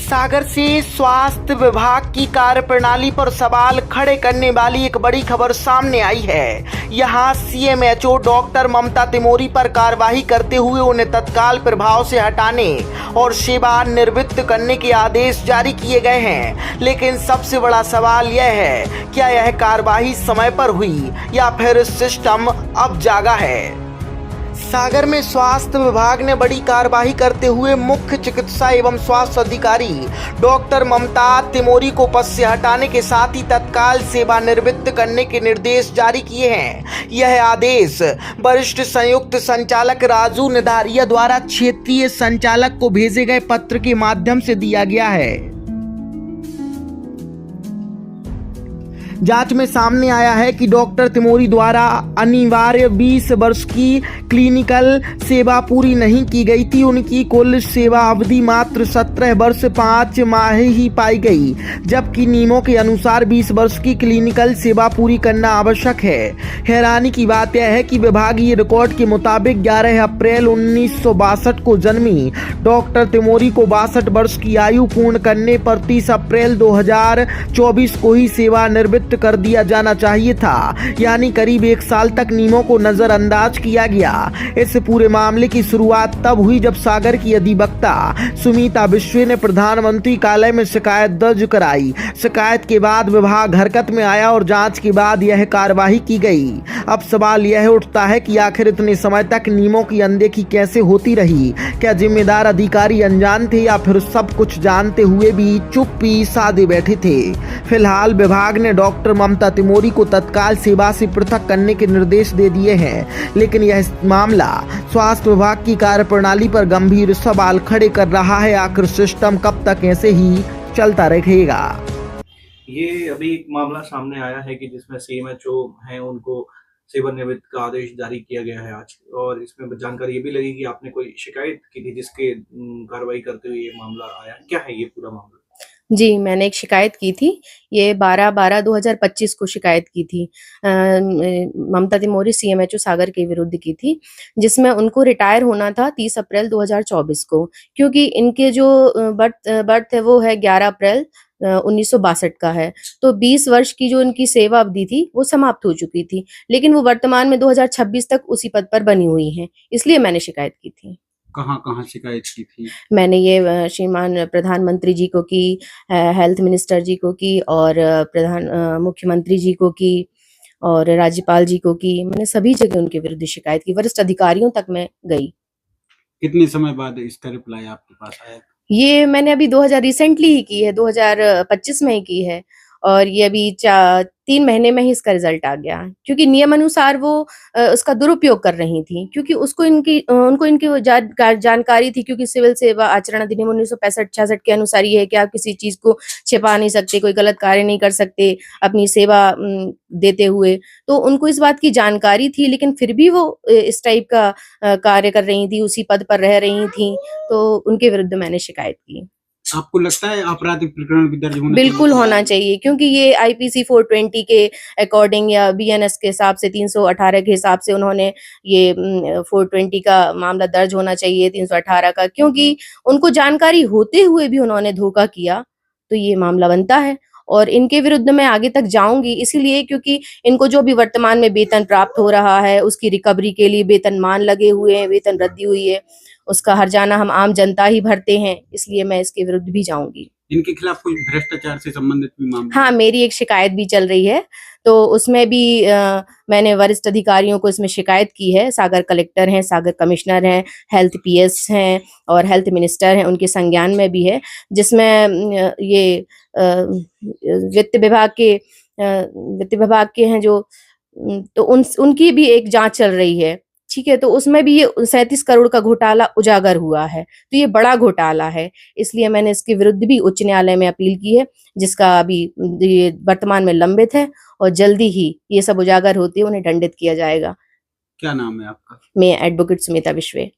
सागर से स्वास्थ्य विभाग की कार्यप्रणाली पर सवाल खड़े करने वाली एक बड़ी खबर सामने आई है। यहां सीएमएचओ डॉक्टर ममता तिमोरी पर कार्रवाई करते हुए उन्हें तत्काल प्रभाव से हटाने और सेवा निवृत्त करने के आदेश जारी किए गए हैं। लेकिन सबसे बड़ा सवाल यह है, क्या यह कार्रवाई समय पर हुई या फिर सिस्टम अब जागा है। सागर में स्वास्थ्य विभाग ने बड़ी कार्रवाई करते हुए मुख्य चिकित्सा एवं स्वास्थ्य अधिकारी डॉक्टर ममता तिमोरी को पद से हटाने के साथ ही तत्काल सेवानिवृत्त करने के निर्देश जारी किए हैं। यह आदेश वरिष्ठ संयुक्त संचालक राजू निधारिया द्वारा क्षेत्रीय संचालक को भेजे गए पत्र के माध्यम से दिया गया है। जांच में सामने आया है कि डॉक्टर तिमोरी द्वारा अनिवार्य 20 वर्ष की क्लिनिकल सेवा पूरी नहीं की गई थी। उनकी कुल सेवा अवधि मात्र 17 वर्ष 5 माह ही पाई गई, जबकि नियमों के अनुसार 20 वर्ष की क्लिनिकल सेवा पूरी करना आवश्यक है। हैरानी की बात यह है कि विभागीय रिकॉर्ड के मुताबिक 11 अप्रैल 1962 को जन्मी डॉक्टर तिमोरी को 62 वर्ष की आयु पूर्ण करने पर 30 अप्रैल 2024 को ही सेवानिवृत्त कर दिया जाना चाहिए था, यानी करीब 1 साल तक नियमों को नजरअंदाज किया गया। इस पूरे मामले की शुरुआत तब हुई जब सागर की अधिवक्ता सुमिता विश्वे ने प्रधानमंत्री कार्यालय में शिकायत दर्ज कराई। शिकायत के बाद विभाग हरकत में आया और जांच के बाद यह कार्रवाई की गई। अब सवाल यह उठता है कि आखिर इतने समय तक नियमों की अनदेखी कैसे होती रही। क्या जिम्मेदार अधिकारी अनजान थे या फिर सब कुछ जानते हुए भी चुप्पी साधे बैठे थे। फिलहाल विभाग ने डॉक्टर ममता तिमोरी को तत्काल सेवा से पृथक करने के निर्देश दे दिए हैं, लेकिन यह मामला स्वास्थ्य विभाग की कार्यप्रणाली पर गंभीर सवाल खड़े कर रहा है। आखिर सिस्टम कब तक ऐसे ही चलता रहेगा। ये अभी एक मामला सामने आया है कि जिसमें सीएमएचओ हैं, उनको सेवानिवृत्त का आदेश जारी किया गया है आज, और इसमें जानकारी ये भी लगी कि आपने कोई शिकायत की थी जिसके कार्रवाई करते हुए ये मामला आया। क्या है ये पूरा मामला? जी, मैंने एक शिकायत की थी। ये 12/12/2025 को शिकायत की थी। ममता तिमोरी सीएमएचओ सागर के विरुद्ध की थी, जिसमें उनको रिटायर होना था 30 अप्रैल 2024 को, क्योंकि इनके जो बर्थ है वो है 11 अप्रैल 1962 का है। तो 20 वर्ष की जो इनकी सेवा अवधि थी वो समाप्त हो चुकी थी, लेकिन वो वर्तमान में 2026 तक उसी पद पर बनी हुई हैं। इसलिए मैंने शिकायत की थी। कहाँ शिकायत की थी? मैंने ये श्रीमान प्रधानमंत्री जी को की, हेल्थ मिनिस्टर जी को की, और मुख्यमंत्री जी को की, और राज्यपाल जी को की। मैंने सभी जगह उनके विरुद्ध शिकायत की, वरिष्ठ अधिकारियों तक मैं गई। कितने समय बाद इसका रिप्लाई आपके पास आया? ये मैंने अभी 2000 रिसेंटली ही की है, 2025 में ही की है, और ये अभी 3 महीने में ही इसका रिजल्ट आ गया, क्योंकि नियम अनुसार वो उसका दुरुपयोग कर रही थी, क्योंकि उनको इनकी वो जानकारी थी, क्योंकि सिविल सेवा आचरण अधिनियम 1965-66 के अनुसार ये है कि आप किसी चीज को छिपा नहीं सकते, कोई गलत कार्य नहीं कर सकते अपनी सेवा देते हुए। तो उनको इस बात की जानकारी थी, लेकिन फिर भी वो इस टाइप का कार्य कर रही थी, उसी पद पर रह रही थी, तो उनके विरुद्ध मैंने शिकायत की। आपको लगता है आपराधिक प्रकरण भी दर्ज होना बिल्कुल होना चाहिए, क्योंकि ये आईपीसी 420 के अकॉर्डिंग या बीएनएस के हिसाब से 318 के हिसाब से उन्होंने ये 420 का मामला दर्ज होना चाहिए, 318 का, क्योंकि उनको जानकारी होते हुए भी उन्होंने धोखा किया, तो ये मामला बनता है। और इनके विरुद्ध मैं आगे तक जाऊंगी, इसीलिए क्योंकि इनको जो भी वर्तमान में वेतन प्राप्त हो रहा है उसकी रिकवरी के लिए वेतनमान लगे हुए हैं, वेतन रद्दी हुई है, उसका हर्जाना हम आम जनता ही भरते हैं, इसलिए मैं इसके विरुद्ध भी जाऊंगी। इनके खिलाफ कोई भ्रष्टाचार से संबंधित भी मामला? हाँ, मेरी एक शिकायत भी चल रही है, तो उसमें भी मैंने वरिष्ठ अधिकारियों को इसमें शिकायत की है। सागर कलेक्टर हैं, सागर कमिश्नर हैं, हेल्थ पीएस हैं और हेल्थ मिनिस्टर हैं, उनके संज्ञान में भी है, जिसमें ये वित्त विभाग के हैं जो, तो उनकी भी एक जांच चल रही है। ठीक है, तो उसमें भी ये 37 करोड़ का घोटाला उजागर हुआ है, तो ये बड़ा घोटाला है, इसलिए मैंने इसके विरुद्ध भी उच्च न्यायालय में अपील की है, जिसका अभी ये वर्तमान में लंबित है, और जल्दी ही ये सब उजागर होते उन्हें दंडित किया जाएगा। क्या नाम है आपका? मैं एडवोकेट सुमिता विश्वे।